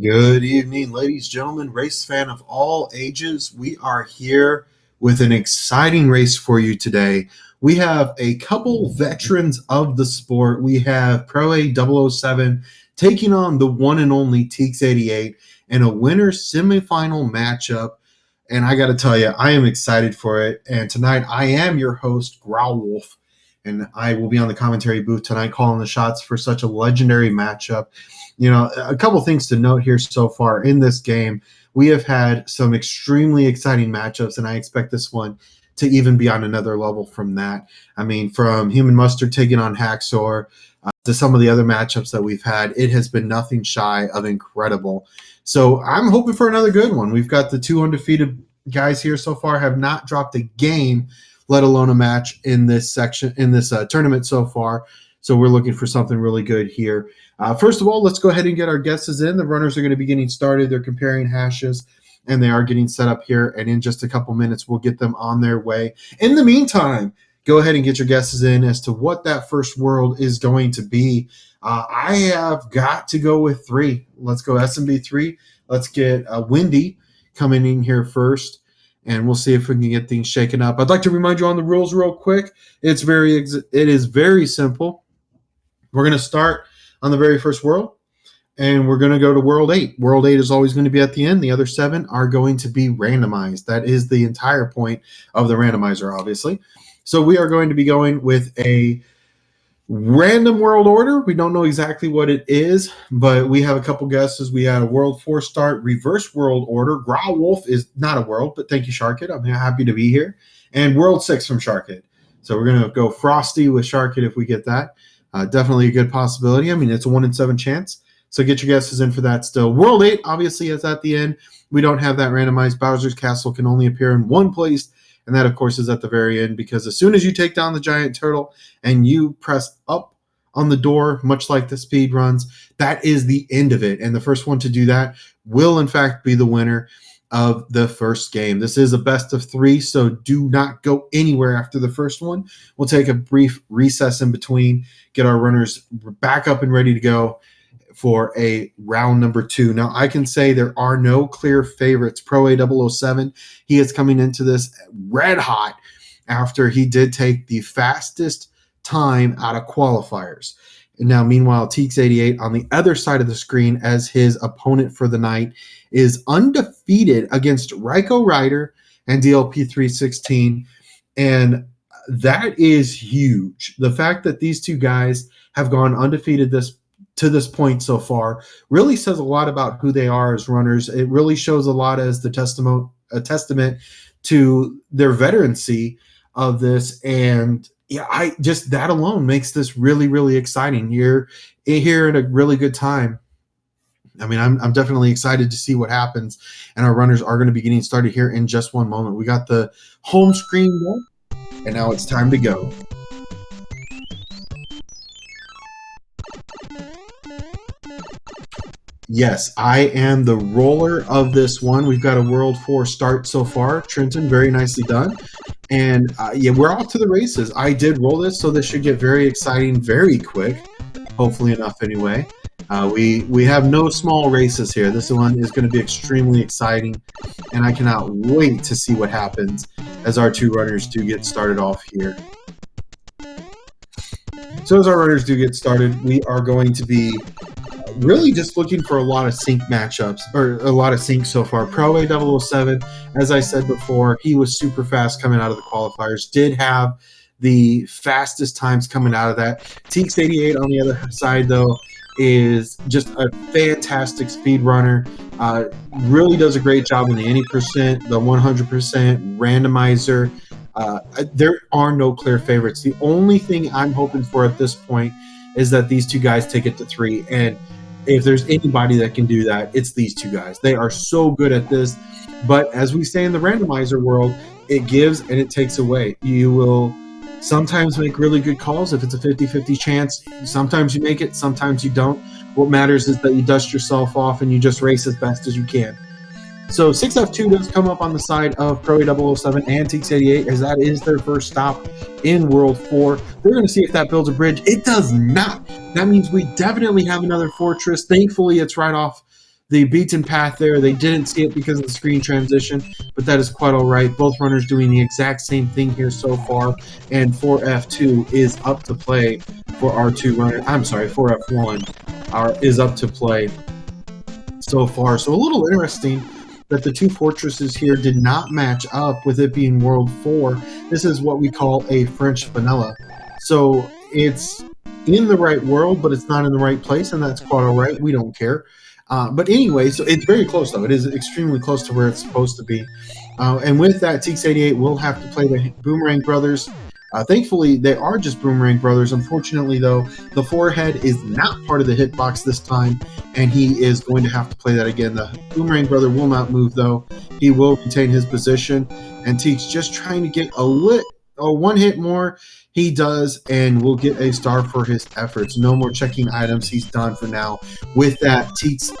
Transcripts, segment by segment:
Good evening, ladies, gentlemen, race fan of all ages. We are here with an exciting race for you today. We have a couple veterans of the sport. We have proa007 taking on the one and only TEEX88 in a winner semifinal matchup. And I got to tell you, I am excited for it. And tonight, I am your host, Growl Wolf, and I will be on the commentary booth tonight calling the shots for such a legendary matchup. You know, a couple things to note here so far in this game. We have had some extremely exciting matchups, and I expect this one to even be on another level from that. I mean, from Human Mustard taking on Hacksaw to some of the other matchups that we've had, it has been nothing shy of incredible. So I'm hoping for another good one. We've got the two undefeated guys here so far, have not dropped a game, let alone a match in this section, in this tournament so far. So we're looking for something really good here. First of all, let's go ahead and get our guesses in. The runners are going to be getting started. They're comparing hashes, and they are getting set up here. And in just a couple minutes, we'll get them on their way. In the meantime, go ahead and get your guesses in as to what that first world is going to be. I have got to go with 3. Let's go SMB 3. Let's get Windy coming in here first, and we'll see if we can get things shaken up. I'd like to remind you on the rules real quick. It is very simple. We're going to start on the very first world, and we're going to go to World 8. World 8 is always going to be at the end. The other 7 are going to be randomized. That is the entire point of the randomizer, obviously. So we are going to be going with a random world order. We don't know exactly what it is, but we have a couple guesses. We had a World 4 start, reverse world order. Growl Wolf is not a world, but thank you, Sharkit. I'm happy to be here. And World 6 from Sharkit. So we're going to go Frosty with Sharkit if we get that. Definitely a good possibility. I mean, it's a 1 in 7 chance. So get your guesses in for that still. World 8, obviously, is at the end. We don't have that randomized. Bowser's Castle can only appear in one place, and that, of course, is at the very end, because as soon as you take down the giant turtle and you press up on the door, much like the speed runs, that is the end of it. And the first one to do that will, in fact, be the winner of the first game. This is a best of 3, so do not go anywhere after the first one. We'll take a brief recess in between, get our runners back up and ready to go for a round number 2. Now, I can say there are no clear favorites. proa007, he is coming into this red hot after he did take the fastest time out of qualifiers. And now, meanwhile, TEEX88 on the other side of the screen as his opponent for the night is undefeated against Ryko Rider and DLP316. And that is huge. The fact that these two guys have gone undefeated to this point so far really says a lot about who they are as runners. It really shows a lot as a testament to their veterancy of this. And yeah, that alone makes this really, really exciting. You're here at a really good time. I mean, I'm definitely excited to see what happens, and our runners are going to be getting started here in just one moment. We got the home screen there, and now it's time to go. Yes, I am the roller of this one. We've got a World 4 start so far. Trenton, very nicely done. And yeah, we're off to the races. I did roll this, so this should get very exciting very quick. Hopefully enough anyway. We have no small races here. This one is going to be extremely exciting, and I cannot wait to see what happens as our two runners do get started off here. So as our runners do get started, we are going to be really just looking for a lot of sync matchups, or a lot of sync so far. proa007, as I said before, he was super fast coming out of the qualifiers, did have the fastest times coming out of that. TEEX88 on the other side, though, is just a fantastic speed runner. Really does a great job in the any percent, the 100%, randomizer. There are no clear favorites. The only thing I'm hoping for at this point is that these two guys take it to 3. And if there's anybody that can do that, it's these two guys. They are so good at this. But as we say in the randomizer world, it gives and it takes away. You will sometimes make really good calls if it's a 50-50 chance. Sometimes you make it, sometimes you don't. What matters is that you dust yourself off and you just race as best as you can. So 6F2 does come up on the side of proa007 and TEEX88, as that is their first stop in World 4. They're going to see if that builds a bridge. It does not. That means we definitely have another fortress. Thankfully, it's right off the beaten path there. They didn't see it because of the screen transition, but that is quite all right. Both runners doing the exact same thing here so far, and 4F2 is up to play for our two runners. I'm sorry, 4F1 is up to play so far. So a little interesting that the two fortresses here did not match up, with it being World 4. This is what we call a French vanilla. So it's in the right world, but it's not in the right place, and that's quite all right. We don't care. But anyway, so it's very close, though. It is extremely close to where it's supposed to be. And with that, TEEX88 will have to play the Boomerang Brothers. Thankfully, they are just Boomerang Brothers. Unfortunately, though, the forehead is not part of the hitbox this time, and he is going to have to play that again. The Boomerang Brother will not move, though. He will retain his position, and Teeks just trying to get one hit more. He does, and will get a star for his efforts. No more checking items. He's done for now. With that, Teeks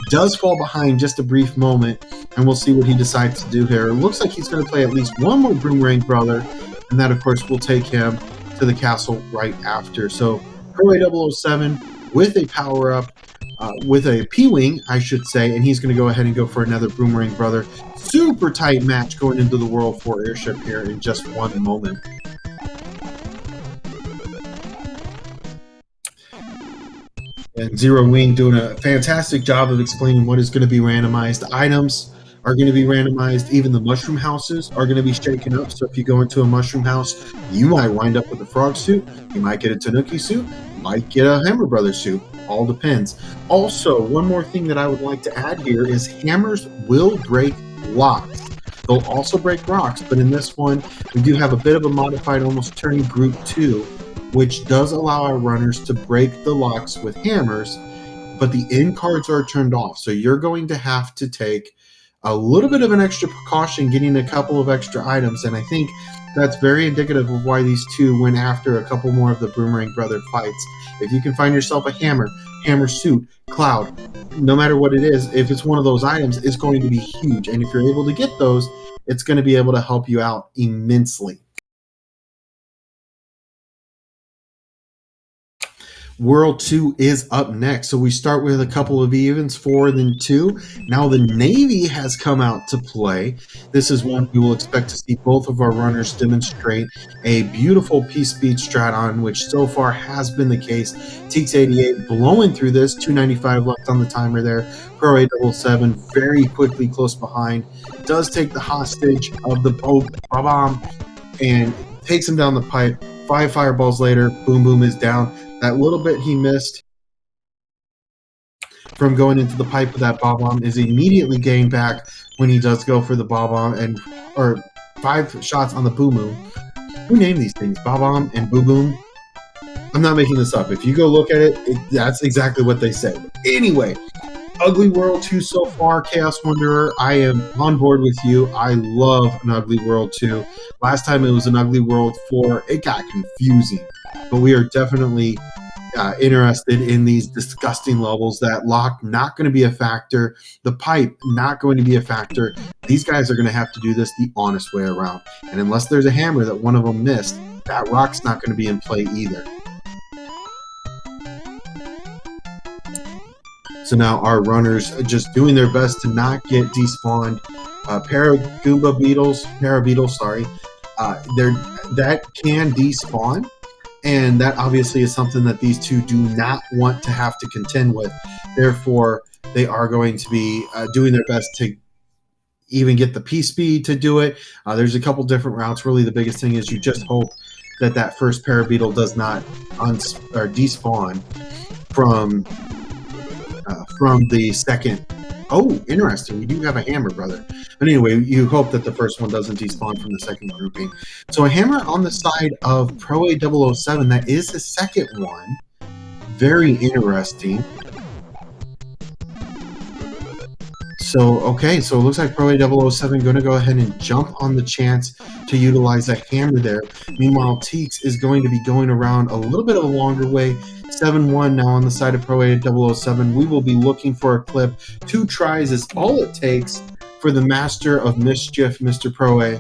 does fall behind just a brief moment, and we'll see what he decides to do here. It looks like he's going to play at least one more Boomerang Brother, and that, of course, will take him to the castle right after. So, proa007 with a power-up, with a P-Wing, I should say, and he's going to go ahead and go for another Boomerang Brother. Super tight match going into the World 4 airship here in just one moment. And Zero Wing doing a fantastic job of explaining what is going to be randomized. Items are going to be randomized. Even the mushroom houses are going to be shaken up. So if you go into a mushroom house, you might wind up with a frog suit. You might get a Tanuki suit. You might get a Hammer Brothers suit. All depends. Also, one more thing that I would like to add here is hammers will break locks. They'll also break rocks, but in this one, we do have a bit of a modified almost turning group 2, which does allow our runners to break the locks with hammers, but the end cards are turned off. So you're going to have to take a little bit of an extra precaution getting a couple of extra items, and I think that's very indicative of why these two went after a couple more of the Boomerang Brother fights. If you can find yourself a hammer suit, cloud, no matter what it is, if it's one of those items, it's going to be huge. And if you're able to get those, it's going to be able to help you out immensely. World 2 is up next. So we start with a couple of evens, 4 and then 2. Now the Navy has come out to play. This is one we will expect to see both of our runners demonstrate a beautiful P-Speed strat on, which so far has been the case. TEEX88 blowing through this, 295 left on the timer there. proa007 very quickly close behind. Does take the hostage of the bomb and takes him down the pipe. 5 fireballs later, Boom Boom is down. That little bit he missed from going into the pipe with that bomb is immediately gained back when he does go for the bomb or 5 shots on the Boom Boom. Who named these things? Bomb and Boom Boom? I'm not making this up. If you go look at it, that's exactly what they said. Anyway, Ugly World 2 so far, Chaos Wanderer. I am on board with you. I love an Ugly World 2. Last time it was an Ugly World 4. It got confusing. But we are definitely interested in these disgusting levels. That lock, not going to be a factor. The pipe, not going to be a factor. These guys are going to have to do this the honest way around. And unless there's a hammer that one of them missed, that rock's not going to be in play either. So now our runners are just doing their best to not get despawned. Para beetles, that can despawn. And that obviously is something that these two do not want to have to contend with. Therefore, they are going to be doing their best to even get the P-Speed to do it. There's a couple different routes. Really, the biggest thing is you just hope that that first Parabeetle does not despawn from the second. Oh, interesting. We do have a hammer, brother. But anyway, you hope that the first one doesn't despawn from the second grouping. So a hammer on the side of proa007. That is the second one. Very interesting. So, okay, so it looks like proa007 going to go ahead and jump on the chance to utilize a hammer there. Meanwhile, Teeks is going to be going around a little bit of a longer way. 7-1 now on the side of proa007. We will be looking for a clip. 2 tries is all it takes for the master of mischief, Mr. Proa,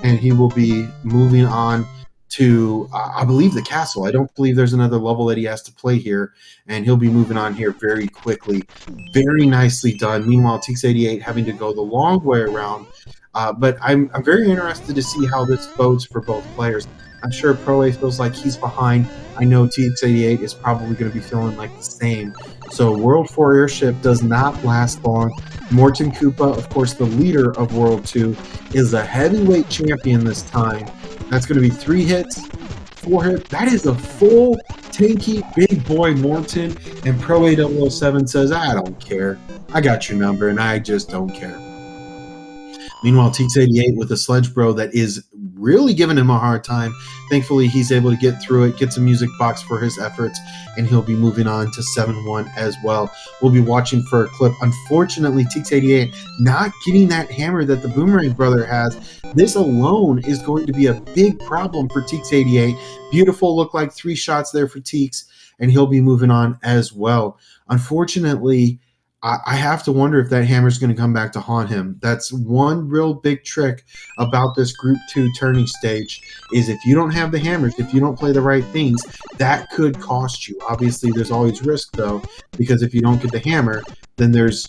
and he will be moving on to, I believe, the castle. I don't believe there's another level that he has to play here, and he'll be moving on here very quickly. Very nicely done. Meanwhile, TEEX88 having to go the long way around. But I'm very interested to see how this bodes for both players. I'm sure Pro-A feels like he's behind. I know TEEX88 is probably going to be feeling like the same. So World 4 Airship does not last long. Morton Koopa, of course, the leader of World 2, is a heavyweight champion this time. That's going to be 3 hits, 4 hits. That is a full tanky big boy Morton. And proa007 says, I don't care. I got your number, and I just don't care. Meanwhile, TEEX88 with a Sledge Bro that is really giving him a hard time. Thankfully, he's able to get through it, gets a music box for his efforts, and he'll be moving on to 7-1 as well. We'll be watching for a clip. Unfortunately, TEEX88 not getting that hammer that the Boomerang brother has. This alone is going to be a big problem for TEEX88. Beautiful look like 3 shots there for Teeks, and he'll be moving on as well. Unfortunately, I have to wonder if that hammer is going to come back to haunt him. That's one real big trick about this Group 2 turning stage, is if you don't have the hammers, if you don't play the right things, that could cost you. Obviously, there's always risk, though, because if you don't get the hammer, then there's,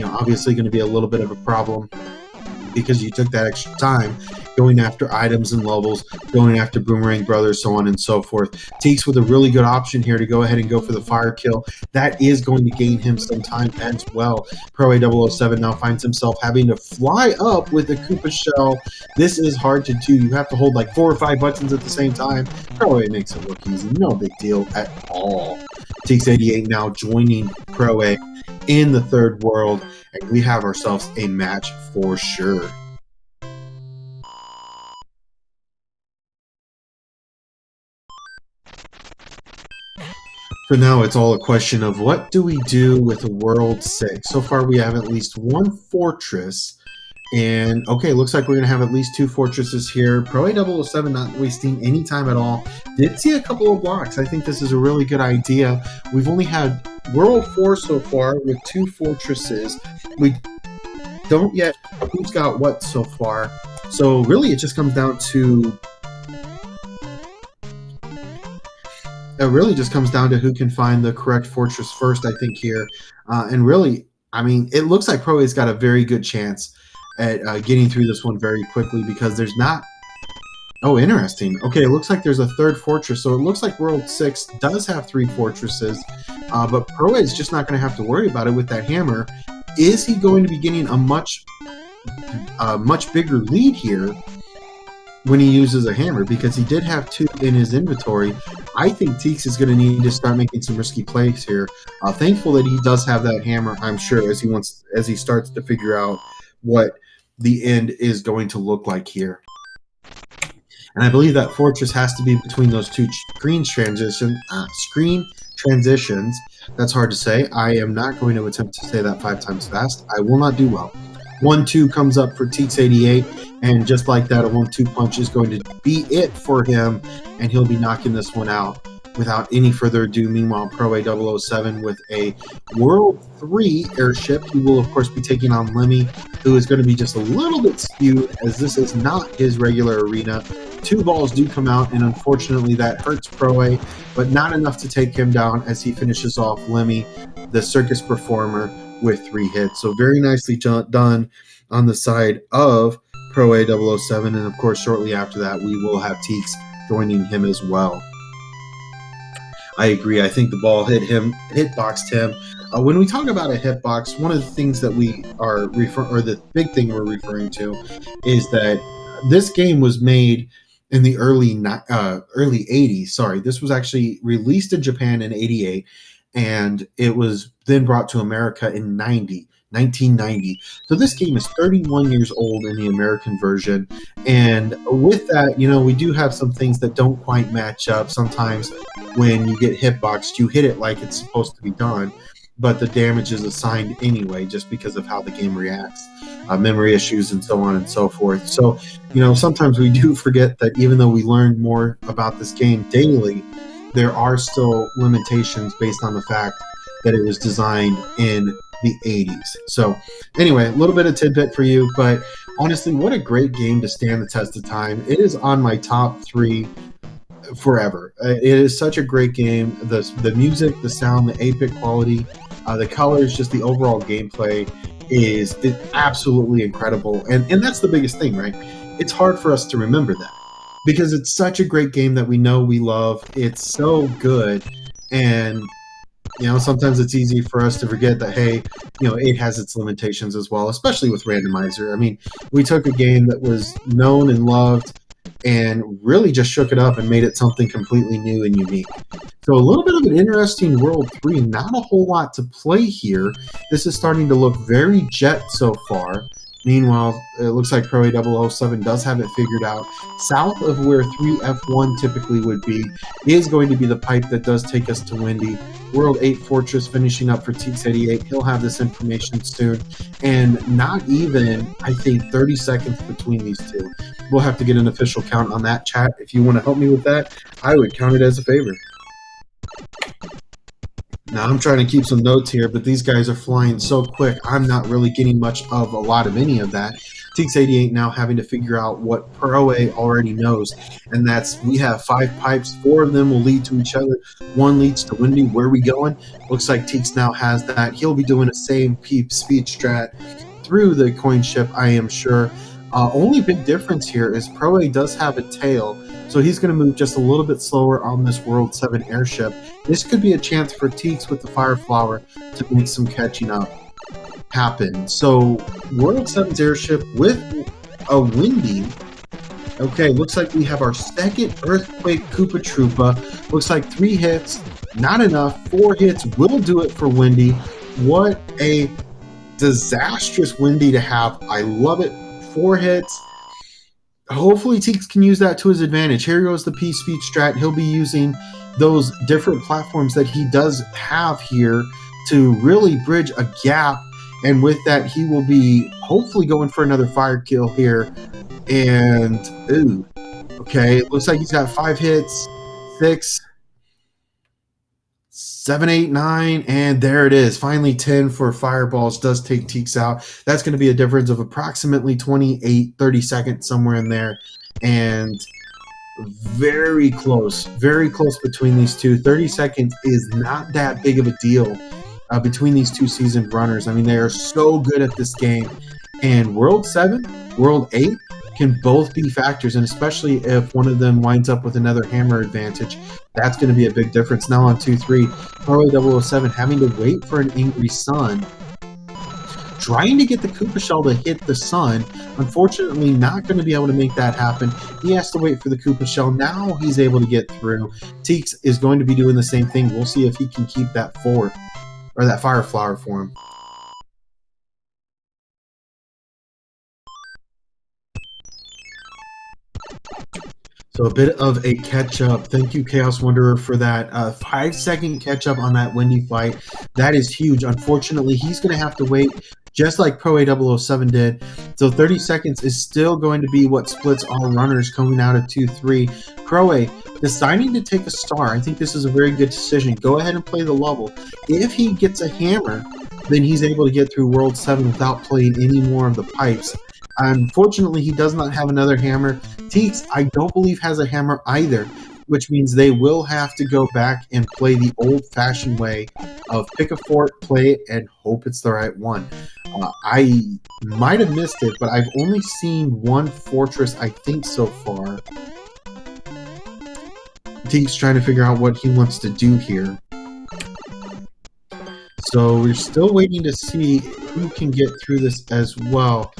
obviously going to be a little bit of a problem because you took that extra time going after items and levels, going after Boomerang Brothers, so on and so forth. Teeks with a really good option here to go ahead and go for the fire kill. That is going to gain him some time as well. proa007 now finds himself having to fly up with the Koopa shell. This is hard to do. You have to hold like 4 or 5 buttons at the same time. Proa makes it look easy. No big deal at all. TEEX88 now joining Proa in the 3rd world, and we have ourselves a match for sure. So now it's all a question of what do we do with World 6? So far we have at least 1 fortress, and okay, looks like we're going to have at least 2 fortresses here. proa007 not wasting any time at all. Did see a couple of blocks. I think this is a really good idea. We've only had World 4 so far with 2 fortresses. We don't yet who's got what so far. So really it just comes down to who can find the correct fortress first, I think, here. And really, I mean, it looks like Proa's got a very good chance at getting through this one very quickly because there's not... Oh, interesting. Okay, it looks like there's a 3rd fortress. So it looks like World 6 does have 3 fortresses, but Proa is just not going to have to worry about it with that hammer. Is he going to be getting a much bigger lead here when he uses a hammer? Because he did have 2 in his inventory. I think Teeks is going to need to start making some risky plays here. Thankful that he does have that hammer, I'm sure, as he starts to figure out what the end is going to look like here. And I believe that fortress has to be between those 2 screen transitions. That's hard to say. I am not going to attempt to say that 5 times fast. I will not do well. 1-2 comes up for TEEX88, and just like that, a 1-2 punch is going to be it for him, and he'll be knocking this one out without any further ado. Meanwhile, proa007 with a World 3 airship. He will, of course, be taking on Lemmy, who is going to be just a little bit skewed, as this is not his regular arena. 2 balls do come out, and unfortunately that hurts Proa, but not enough to take him down as he finishes off Lemmy, the circus performer, with 3 hits. So very nicely done on the side of proa007, and of course shortly after that we will have Teeks joining him as well. I agree. I think the ball hitboxed him. When we talk about a hitbox, one of the things that we are the big thing we're referring to is that this game was made in the early 80s. Sorry, this was actually released in Japan in 88. And it was then brought to America in 1990. So this game is 31 years old in the American version. And with that, we do have some things that don't quite match up. Sometimes when you get hitboxed, you hit it like it's supposed to be done, but the damage is assigned anyway just because of how the game reacts, memory issues and so on and so forth. So, sometimes we do forget that even though we learn more about this game daily, there are still limitations based on the fact that it was designed in the 80s. So anyway, a little bit of tidbit for you, but honestly, what a great game to stand the test of time. It is on my top 3 forever. It is such a great game. The music, the sound, the epic quality, the colors, just the overall gameplay is absolutely incredible. And that's the biggest thing, right? It's hard for us to remember that because it's such a great game that we know we love. It's so good. And sometimes it's easy for us to forget that, hey, it has its limitations as well, especially with Randomizer. I mean, we took a game that was known and loved and really just shook it up and made it something completely new and unique. So a little bit of an interesting World 3, not a whole lot to play here. This is starting to look very jet so far. Meanwhile, it looks like proa007 does have it figured out. South of where 3F1 typically would be is going to be the pipe that does take us to Windy. World 8 Fortress finishing up for TEEX88. He'll have this information soon. And not even, I think, 30 seconds between these two. We'll have to get an official count on that, chat. If you want to help me with that, I would count it as a favor. Now, I'm trying to keep some notes here, but these guys are flying so quick, I'm not really getting much of a lot of any of that. TEEX88 now having to figure out what Proa already knows, and that's we have 5 pipes, 4 of them will lead to each other, 1 leads to Windy. Where are we going? Looks like Teeks now has that. He'll be doing the same speed strat through the coin ship, I am sure. Only big difference here is Proa does have a tail, so he's going to move just a little bit slower on this World 7 airship. This could be a chance for Teeks with the Fire Flower to make some catching up happen. So World 7's airship with a Windy. Okay, looks like we have our second Earthquake Koopa Troopa. Looks like 3 hits, not enough. 4 hits will do it for Windy. What a disastrous Windy to have. I love it. 4 hits. Hopefully Teeks can use that to his advantage. Here goes the P-Speed strat. He'll be using those different platforms that he does have here to really bridge a gap. And with that, he will be hopefully going for another fire kill here. And, ooh, okay, it looks like he's got 5 hits, 6, 7, 8, 9, and there it is. Finally, 10 for fireballs does take Teeks out. That's going to be a difference of approximately 28, 30 seconds, somewhere in there. And very close between these two. 30 seconds is not that big of a deal between these two seasoned runners. I mean, they are so good at this game. And World 7, World 8 can both be factors, and especially if one of them winds up with another hammer advantage, that's going to be a big difference. Now on 2-3, proa007 having to wait for an angry sun, trying to get the Koopa Shell to hit the sun. Unfortunately, not going to be able to make that happen. He has to wait for the Koopa Shell. Now he's able to get through. Teeks is going to be doing the same thing. We'll see if he can keep that fort, or that fire flower for him. So a bit of a catch-up. Thank you, Chaos Wanderer, for that 5-second catch-up on that Windy fight. That is huge. Unfortunately, he's going to have to wait, just like proa007 did. So 30 seconds is still going to be what splits all runners coming out of 2-3. Proa deciding to take a star. I think this is a very good decision. Go ahead and play the level. If he gets a hammer, then he's able to get through World 7 without playing any more of the pipes. Unfortunately, he does not have another hammer. Teeks, I don't believe, has a hammer either, which means they will have to go back and play the old-fashioned way of pick a fort, play it, and hope it's the right one. I might have missed it, but I've only seen one fortress, I think, so far. Teeks trying to figure out what he wants to do here. So we're still waiting to see who can get through this as well.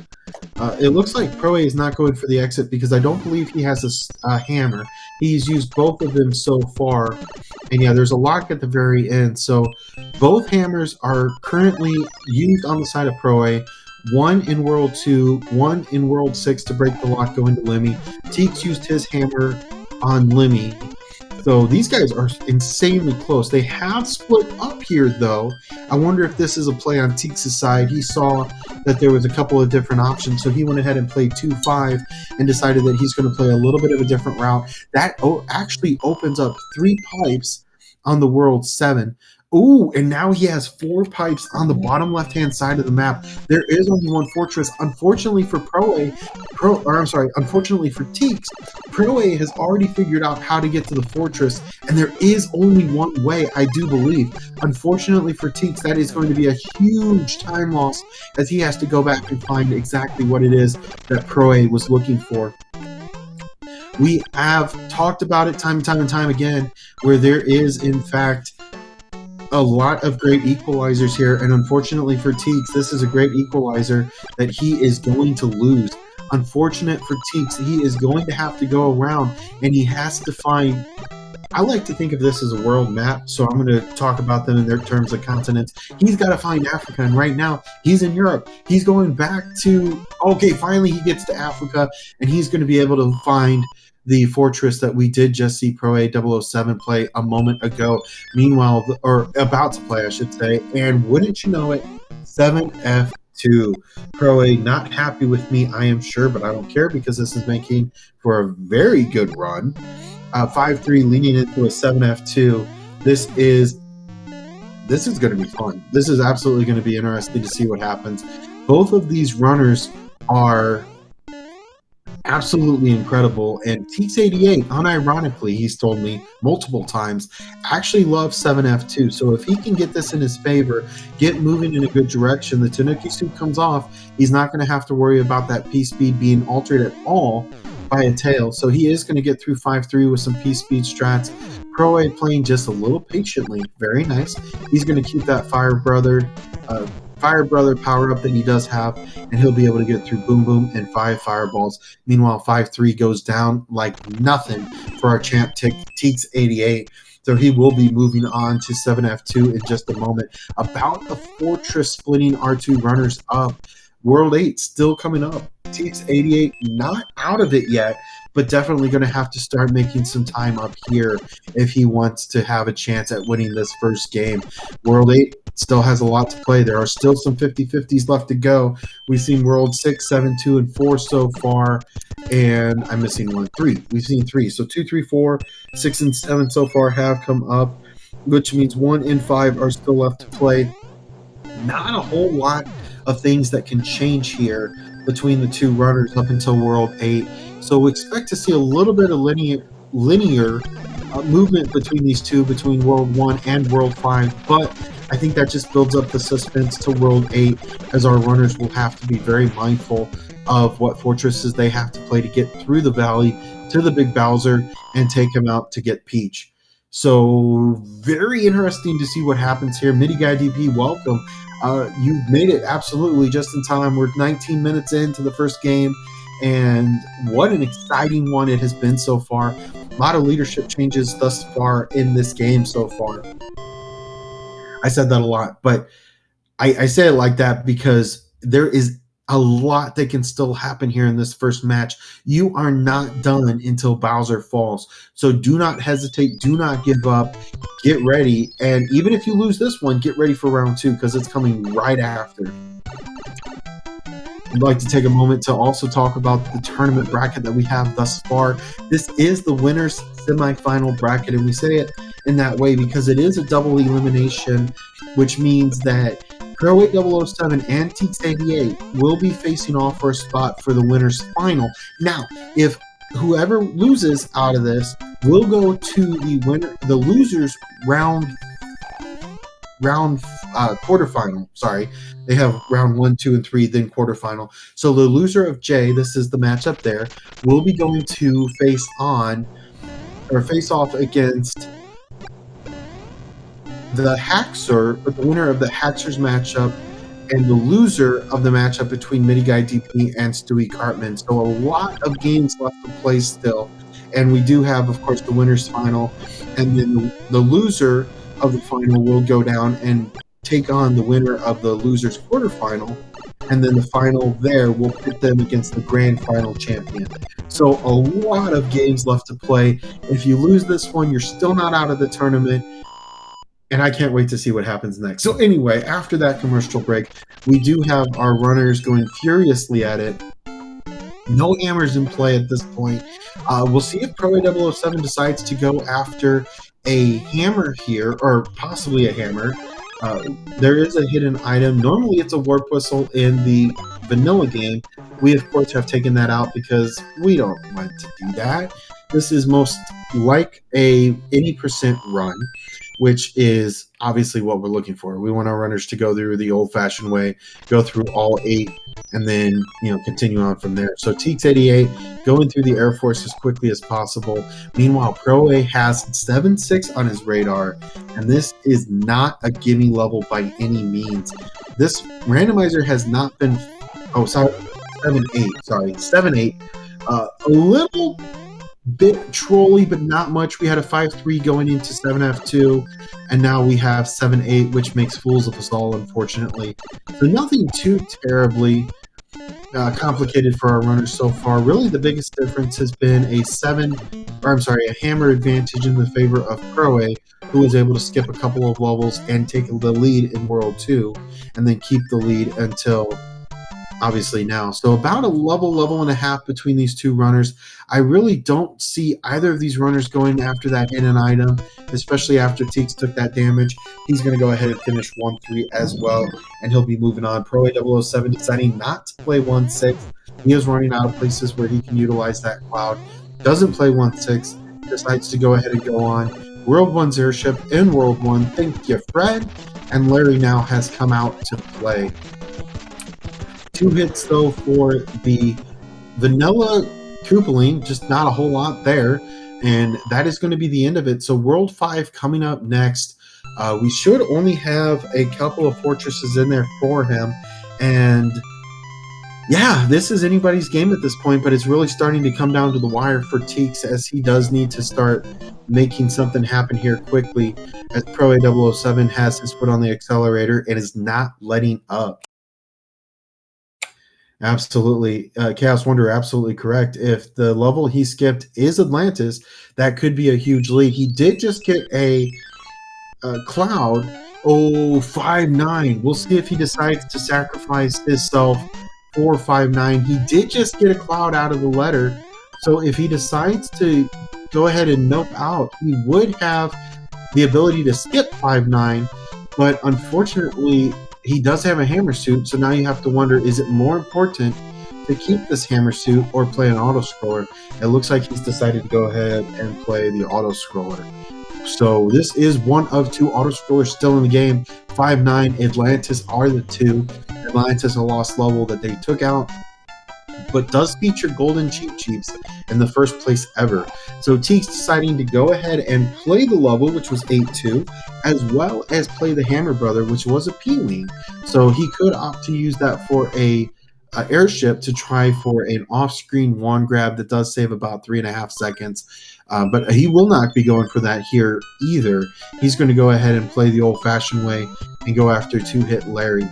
It looks like Proa is not going for the exit because I don't believe he has a hammer. He's used both of them so far. And yeah, there's a lock at the very end. So both hammers are currently used on the side of Proa. One in World 2, one in World 6 to break the lock going to Lemmy. Teeks used his hammer on Lemmy. So these guys are insanely close. They have split up here, though. I wonder if this is a play on Teeks' side. He saw that there was a couple of different options, so he went ahead and played 2-5 and decided that he's going to play a little bit of a different route. That actually opens up 3 pipes on the World 7. Ooh, and now he has 4 pipes on the bottom left-hand side of the map. There is only one fortress. Unfortunately for unfortunately for TEEX, Pro-A has already figured out how to get to the fortress, and there is only one way, I do believe. Unfortunately for TEEX, that is going to be a huge time loss as he has to go back and find exactly what it is that Pro-A was looking for. We have talked about it time and time again, where there is, in fact, a lot of great equalizers here, and unfortunately for TEEX, this is a great equalizer that he is going to lose. Unfortunate for TEEX, he is going to have to go around, and he has to find... I like to think of this as a world map, so I'm going to talk about them in their terms of continents. He's got to find Africa, and right now, he's in Europe. He's going back to... Okay, finally he gets to Africa, and he's going to be able to find the fortress that we did just see proa007 play a moment ago. Meanwhile, or about to play, I should say, and wouldn't you know it, 7F2. Pro-A not happy with me, I am sure, but I don't care because this is making for a very good run. 5-3 leaning into a 7F2. This is going to be fun. This is absolutely going to be interesting to see what happens. Both of these runners are absolutely incredible, and TEEX88, unironically, he's told me multiple times, actually loves 7F2. So if he can get this in his favor, get moving in a good direction, the Tanuki suit comes off, he's not going to have to worry about that P-speed being altered at all by a tail. So he is going to get through 5-3 with some P-speed strats. Pro-A playing just a little patiently. Very nice. He's going to keep that Fire Brother power up that he does have, and he'll be able to get through Boom Boom and 5 fireballs. Meanwhile, 5-3 goes down like nothing for our champ TEEX88. So he will be moving on to 7F2 in just a moment. About the fortress splitting our two runners up. World 8 still coming up. TEEX88 not out of it yet, but definitely going to have to start making some time up here if he wants to have a chance at winning this first game. World 8 still has a lot to play. There are still some 50-50s left to go. We've seen World 6, 7, 2, and 4 so far, and I'm missing 1, 3. We've seen 3. So 2, 3, 4, 6, and 7 so far have come up, which means 1 and 5 are still left to play. Not a whole lot of things that can change here between the two runners up until World 8. So we expect to see a little bit of linear movement between these two, between World 1 and World 5, but I think that just builds up the suspense to World 8, as our runners will have to be very mindful of what fortresses they have to play to get through the valley to the Big Bowser and take him out to get Peach. So very interesting to see what happens here. Midi Guy DP, welcome. You've made it absolutely just in time. We're 19 minutes into the first game, and what an exciting one it has been so far. A lot of leadership changes thus far in this game so far. I said that a lot, but I say it like that because there is a lot that can still happen here in this first match. You are not done until Bowser falls. So do not hesitate. Do not give up. Get ready. And even if you lose this one, get ready for round 2 because it's coming right after. I'd like to take a moment to also talk about the tournament bracket that we have thus far. This is the winner's semifinal bracket, and we say it in that way because it is a double elimination, which means that proa007 and TEEX88 will be facing off for a spot for the winner's final. Now, if whoever loses out of this will go to the loser's round quarterfinal. Sorry, they have round 1, 2, and 3, then quarterfinal. So the loser of J, this is the matchup there, will be going to face off against the Haxer, but the winner of the Haxer's matchup, and the loser of the matchup between Midi Guy DP and Stewie Cartman. So a lot of games left to play still, and we do have, of course, the winner's final, and then the loser of the final will go down and take on the winner of the loser's quarterfinal, and then the final there will pit them against the grand final champion. So a lot of games left to play. If you lose this one, you're still not out of the tournament, and I can't wait to see what happens next. So anyway, after that commercial break, we do have our runners going furiously at it. No hammers in play at this point. We'll see if proa007 decides to go after a hammer here, or possibly a hammer. There is a hidden item. Normally it's a warp whistle in the vanilla game. We, of course, have taken that out because we don't want to do that. This is most like a any percent run, which is obviously what we're looking for. We want our runners to go through the old-fashioned way, go through all 8, and then continue on from there. So TEEX88 going through the Air Force as quickly as possible. Meanwhile, Pro A has 7.6 on his radar, and this is not a gimme level by any means. This randomizer has not been 7.8. Sorry, 7.8. A little bit trolly, but not much. We had a 5.3 going into 7F2, and now we have 7.8, which makes fools of us all, unfortunately. So nothing too terribly complicated for our runners so far. Really, the biggest difference has been a hammer advantage in the favor of Pro A, who was able to skip a couple of levels and take the lead in World 2, and then keep the lead until obviously now. So about a level and a half between these two runners. I really don't see either of these runners going after that hidden item, especially after TEEX took that damage. He's going to go ahead and finish 1-3 as well, and he'll be moving on. proa007 deciding not to play 1-6. He is running out of places where he can utilize that cloud. Doesn't play 1-6, decides to go ahead and go on. World 1's airship in World 1. Thank you, Fred. And Larry now has come out to play. 2 hits, though, for the vanilla Koopaling, just not a whole lot there, and that is going to be the end of it. So World 5 coming up next. We should only have a couple of fortresses in there for him, and yeah, this is anybody's game at this point, but it's really starting to come down to the wire for TEEX, as he does need to start making something happen here quickly, as proa007 has his foot on the accelerator and is not letting up. Absolutely. Chaos Wonder, absolutely correct. If the level he skipped is Atlantis, that could be a huge lead. He did just get a cloud. 5-9. We'll see if he decides to sacrifice himself for 5-9. He did just get a cloud out of the letter. So if he decides to go ahead and nope out, he would have the ability to skip 5-9. But unfortunately, he does have a hammer suit, so now you have to wonder, is it more important to keep this hammer suit or play an auto scroller? It looks like he's decided to go ahead and play the auto scroller. So this is one of 2 auto scrollers still in the game. 5-9, Atlantis are the 2. Atlantis, a lost level that they took out, but does feature golden cheat sheets in the first place ever. So TEEX deciding to go ahead and play the level, which was 8-2, as well as play the Hammer Brother, which was a P-Wing. So he could opt to use that for a airship to try for an off-screen wand grab that does save about 3.5 seconds. But he will not be going for that here either. He's going to go ahead and play the old-fashioned way and go after 2-hit Larry.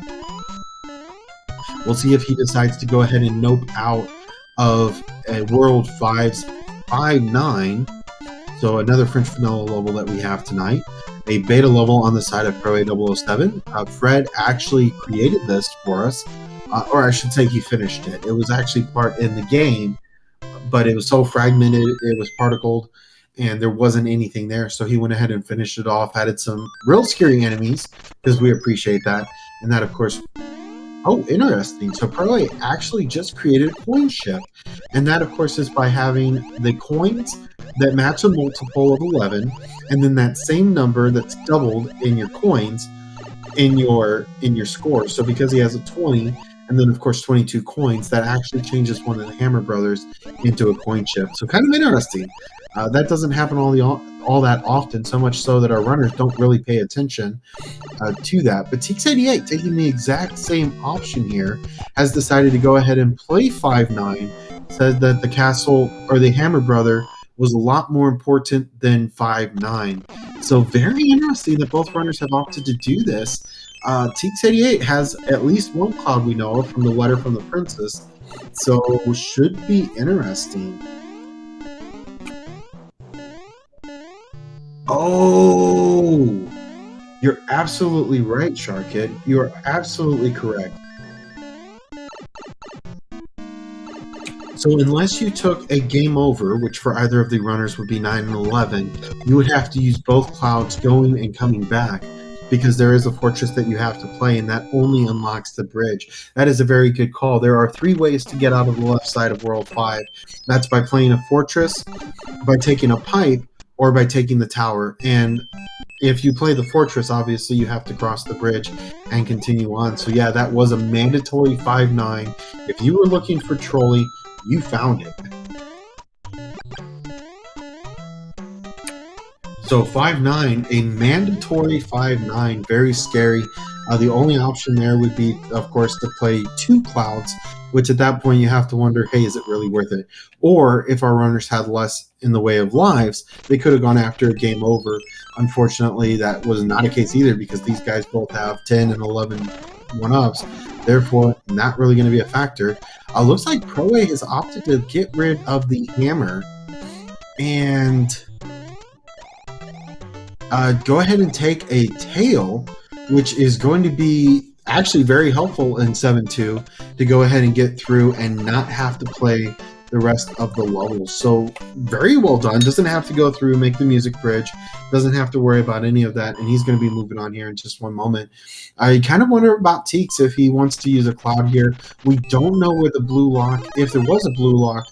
We'll see if he decides to go ahead and nope out of a World 5's 5-9. So another French vanilla level that we have tonight. A beta level on the side of proa007. Fred actually created this for us. Or I should say he finished it. It was actually part in the game, but it was so fragmented, it was particled, and there wasn't anything there. So he went ahead and finished it off, added some real scary enemies, because we appreciate that. And that, of course, oh, interesting. So Pro A actually just created a coin ship. And that, of course, is by having the coins that match a multiple of 11, and then that same number that's doubled in your coins in your score. So because he has a 20, and then, of course, 22 coins, that actually changes one of the Hammer Brothers into a coin ship. So kind of interesting. That doesn't happen all that often, so much so that our runners don't really pay attention to that. But TEEX88, taking the exact same option here, has decided to go ahead and play 5-9, said that the castle, or the Hammer Brother, was a lot more important than 5-9. So very interesting that both runners have opted to do this. TEEX88 has at least one cloud we know of from the letter from the princess, so should be interesting. Oh, you're absolutely right, Sharkid. You are absolutely correct. So unless you took a game over, which for either of the runners would be 9 and 11, you would have to use both clouds going and coming back, because there is a fortress that you have to play, and that only unlocks the bridge. That is a very good call. There are 3 ways to get out of the left side of World 5. That's by playing a fortress, by taking a pipe, or by taking the tower. And if you play the fortress, obviously you have to cross the bridge and continue on. So yeah, that was a mandatory 5-9. If you were looking for trolley, you found it. So 5-9, a mandatory 5-9, very scary. The only option there would be, of course, to play 2 clouds, which at that point you have to wonder, hey, is it really worth it? Or if our runners had less in the way of lives, they could have gone after a game over. Unfortunately, that was not a case either, because these guys both have 10 and 11 one-ups. Therefore, not really going to be a factor. Looks like proa has opted to get rid of the hammer and go ahead and take a tail, which is going to be actually very helpful in 7-2 to go ahead and get through and not have to play the rest of the levels. So very well done. Doesn't have to go through, make the music bridge, doesn't have to worry about any of that, and he's going to be moving on here in just one moment. I kind of wonder about TEEX if he wants to use a cloud here. We don't know where the blue lock, if there was a blue lock,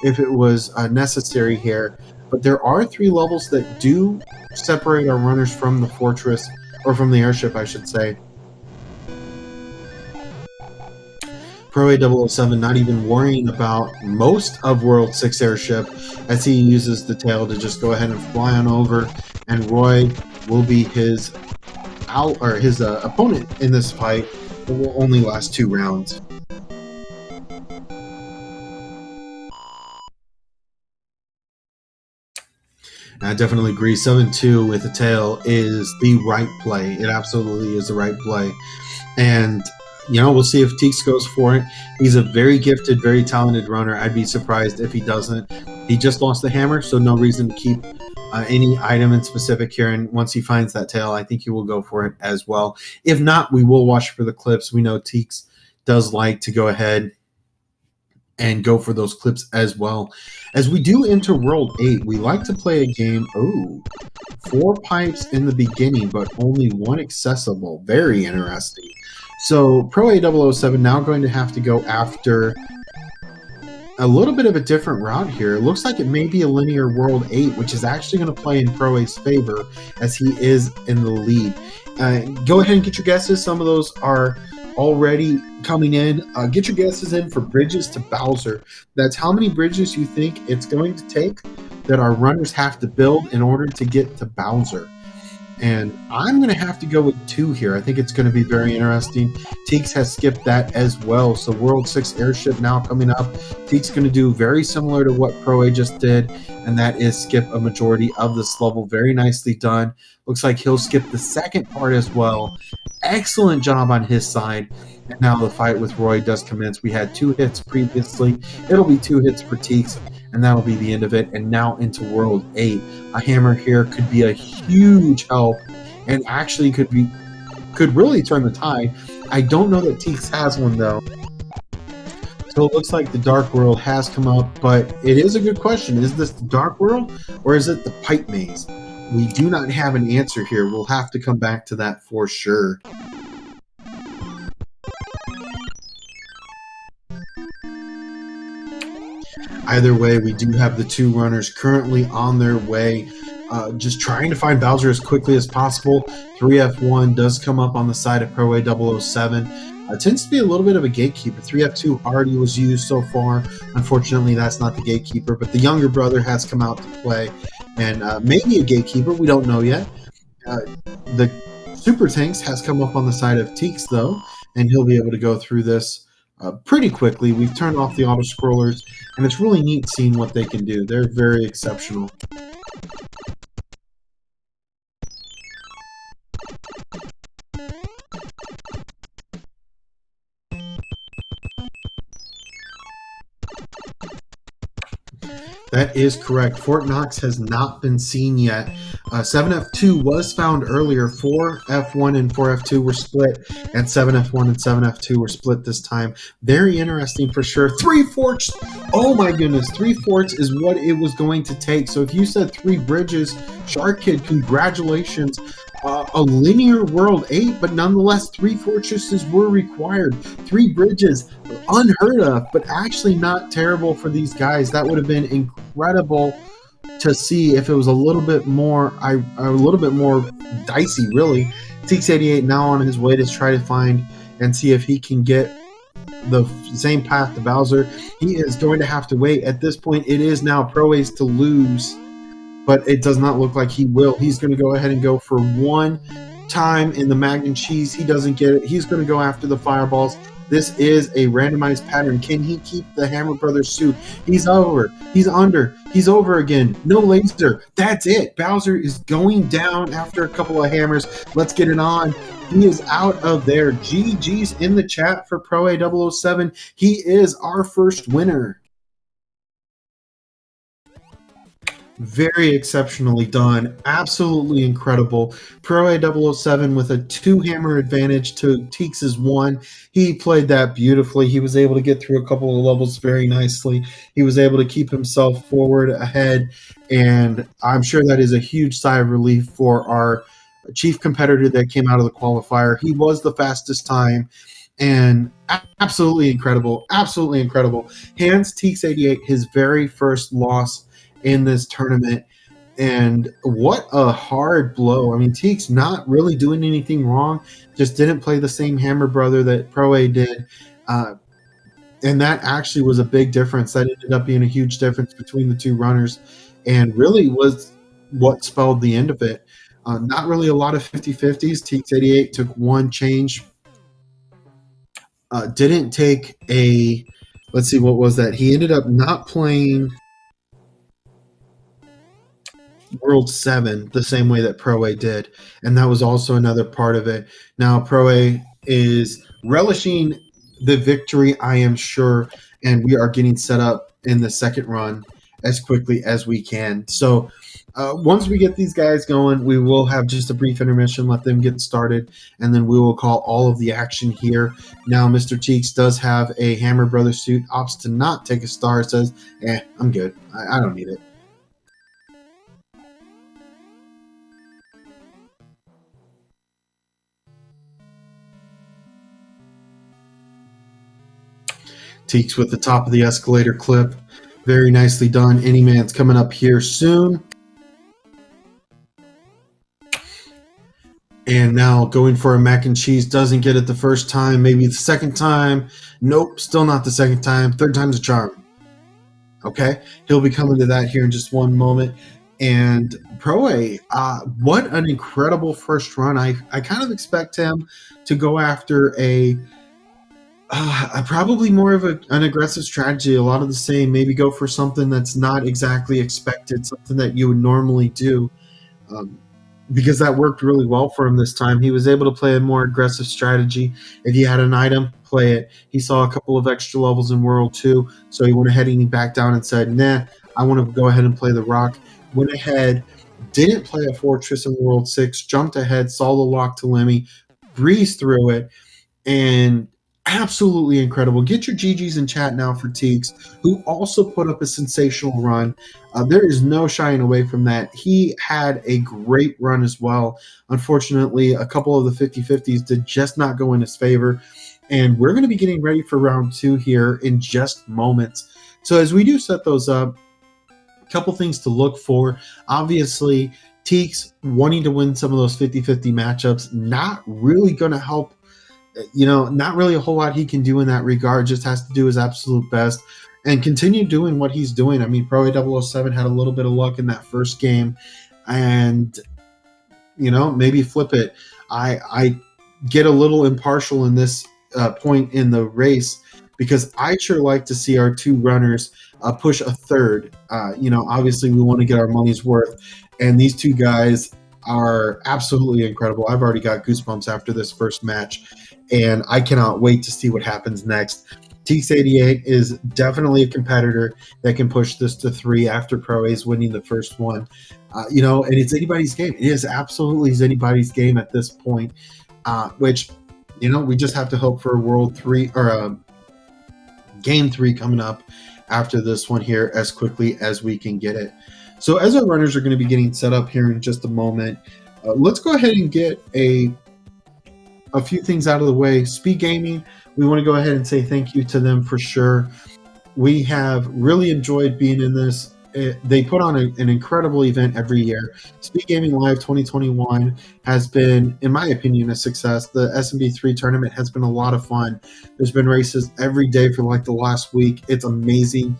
if it was necessary here, but there are 3 levels that do separate our runners from the fortress, or from the airship, I should say. proa007 not even worrying about most of World 6 Airship, as he uses the tail to just go ahead and fly on over, and Roy will be his opponent in this fight. It will only last 2 rounds. I definitely agree. 7-2 with the tail is the right play. It absolutely is the right play. And, you know, we'll see if TEEX goes for it. He's a very gifted, very talented runner. I'd be surprised if he doesn't. He just lost the hammer, so no reason to keep any item in specific here. And once he finds that tail, I think he will go for it as well. If not, we will watch for the clips. We know TEEX does like to go ahead and go for those clips as well. As we do enter World 8, we like to play a game. Oh, 4 pipes in the beginning, but only 1 accessible. Very interesting. So proa007 now going to have to go after a little bit of a different route here. It looks like it may be a linear World 8, which is actually going to play in proa's favor, as he is in the lead. Go ahead and get your guesses. Some of those are already coming in. Get your guesses in for bridges to Bowser. That's how many bridges you think it's going to take that our runners have to build in order to get to Bowser. And I'm going to have to go with 2 here. I think it's going to be very interesting. TEEX has skipped that as well. So World 6 Airship now coming up. TEEX going to do very similar to what proa just did, and that is skip a majority of this level. Very nicely done. Looks like he'll skip the second part as well. Excellent job on his side. And now the fight with Roy does commence. We had 2 hits previously. It'll be 2 hits for TEEX, and that'll be the end of it. And now into World 8. A hammer here could be a huge help, and actually could really turn the tide. I don't know that TEEX has one, though. So it looks like the Dark World has come up, but it is a good question. Is this the Dark World, or is it the Pipe Maze? We do not have an answer here. We'll have to come back to that for sure. Either way, we do have the 2 runners currently on their way, just trying to find Bowser as quickly as possible. 3F1 does come up on the side of proa007. Tends to be a little bit of a gatekeeper. 3F2 already was used so far. Unfortunately, that's not the gatekeeper, but the younger brother has come out to play, and maybe a gatekeeper. We don't know yet. The Super Tanks has come up on the side of TEEX, though, and he'll be able to go through this pretty quickly. We've turned off the auto scrollers, and it's really neat seeing what they can do. They're very exceptional. That is correct. Fort Knox has not been seen yet. 7F2 was found earlier. 4F1 and 4F2 were split, and 7F1 and 7F2 were split this time. Very interesting for sure. 3 forts. Oh my goodness. 3 forts is what it was going to take. So if you said 3 bridges, Shark Kid, congratulations. A linear world 8, but nonetheless 3 fortresses were required. 3 bridges, unheard of, but actually not terrible for these guys. That would have been incredible to see if it was a little bit more dicey, really. TEEX88 now on his way to try to find and see if he can get the same path to Bowser. He is going to have to wait. At this point, it is now Pro-A's to lose, but it does not look like he will. He's going to go ahead and go for one time in the Magnum Cheese. He doesn't get it. He's going to go after the fireballs. This is a randomized pattern. Can he keep the Hammer Brothers suit? He's over. He's under. He's over again. No laser. That's it. Bowser is going down after a couple of hammers. Let's get it on. He is out of there. GG's in the chat for proa007. He is our first winner. Very exceptionally done. Absolutely incredible. proa007 with a 2-hammer advantage to TEEX's 1. He played that beautifully. He was able to get through a couple of levels very nicely. He was able to keep himself forward ahead, and I'm sure that is a huge sigh of relief for our chief competitor that came out of the qualifier. He was the fastest time, and absolutely incredible. Absolutely incredible. Hands TEEX88 his very first loss in this tournament, and what a hard blow. I mean, TEEX not really doing anything wrong, just didn't play the same Hammer Brother that Pro-A did, and that actually was a big difference. That ended up being a huge difference between the 2 runners, and really was what spelled the end of it. Not really a lot of 50-50s. TEEX88 took 1 change, didn't take a, let's see, what was that? He ended up not playing World 7 the same way that Pro-A did, and that was also another part of it. Now Pro-A is relishing the victory, I am sure, and we are getting set up in the second run as quickly as we can. So once we get these guys going, we will have just a brief intermission, let them get started, and then we will call all of the action here. Now Mr. TEEX does have a Hammer Brother suit, opts to not take a star, says, I'm good, I don't need it. TEEX with the top of the escalator clip. Very nicely done. Any Man's coming up here soon. And now going for a mac and cheese. Doesn't get it the first time. Maybe the second time. Nope, still not the second time. Third time's a charm. Okay, he'll be coming to that here in just one moment. And Pro-A, what an incredible first run. I kind of expect him to go after a probably more of an aggressive strategy, a lot of the same, maybe go for something that's not exactly expected, something that you would normally do, because that worked really well for him this time. He was able to play a more aggressive strategy. If he had an item, play it. He saw a couple of extra levels in World 2, so he went ahead and he backed down and said, nah, I want to go ahead and play the rock. Went ahead, didn't play a fortress in World 6, jumped ahead, saw the lock to Lemmy, breezed through it, and absolutely incredible. Get your GGs in chat now for TEEX, who also put up a sensational run. There is no shying away from that. He had a great run as well. Unfortunately, a couple of the 50-50s did just not go in his favor. And we're going to be getting ready for round 2 here in just moments. So as we do set those up, a couple things to look for. Obviously, TEEX wanting to win some of those 50-50 matchups, not really going to help. Not really a whole lot he can do in that regard. Just has to do his absolute best and continue doing what he's doing. I mean, proa007 had a little bit of luck in that first game, and maybe flip it. I get a little impartial in this point in the race, because I sure like to see our 2 runners push a third. Obviously we want to get our money's worth, and these 2 guys are absolutely incredible. I've already got goosebumps after this first match, and I cannot wait to see what happens next. TEEX88 is definitely a competitor that can push this to 3 after Pro A's winning the first one. And it's anybody's game. It is absolutely anybody's game at this point, which, we just have to hope for a World 3 or Game 3 coming up after this one here as quickly as we can get it. So as our runners are going to be getting set up here in just a moment, let's go ahead and get a few things out of the way. SpeedGaming, we want to go ahead and say thank you to them for sure. We have really enjoyed being in this. They put on an incredible event every year. SpeedGaming Live 2021 has been, in my opinion, a success. The SMB3 tournament has been a lot of fun. There's been races every day for like the last week. It's amazing.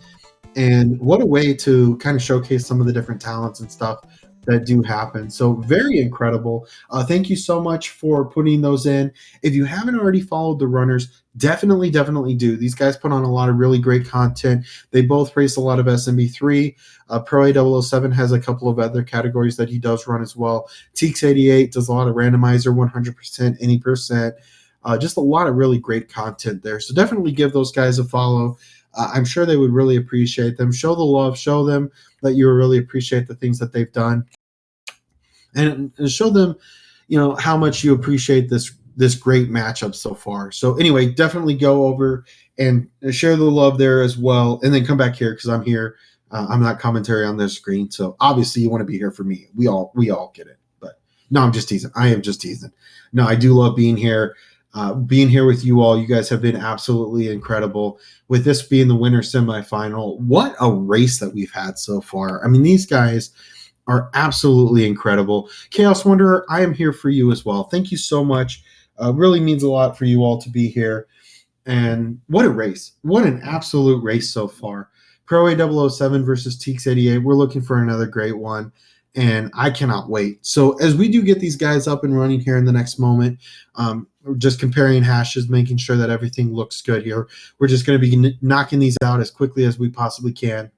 And what a way to kind of showcase some of the different talents and stuff that do happen. So very incredible. Thank you so much for putting those in. If you haven't already followed the runners, definitely do. These guys put on a lot of really great content. They both race a lot of SMB3. proa007 has a couple of other categories that he does run as well. TEEX88 does a lot of randomizer, 100%, any percent. Just a lot of really great content there. So definitely give those guys a follow. I'm sure they would really appreciate them. Show the love. Show them that you really appreciate the things that they've done, and show them, how much you appreciate this great matchup so far. So anyway, definitely go over and share the love there as well, and then come back here because I'm here. I'm not commentary on this screen, so obviously you want to be here for me. We all get it. But no, I'm just teasing. I am just teasing. No, I do love being here. Being here with you all. You guys have been absolutely incredible. With this being the winter semifinal, what a race that we've had so far. I mean, these guys are absolutely incredible. Chaos Wanderer, I am here for you as well. Thank you so much. Really means a lot for you all to be here. And what a race. What an absolute race so far. proa007 versus TEEX88. We're looking for another great one, and I cannot wait. So as we do get these guys up and running here in the next moment, we're just comparing hashes, making sure that everything looks good here. We're just going to be knocking these out as quickly as we possibly can.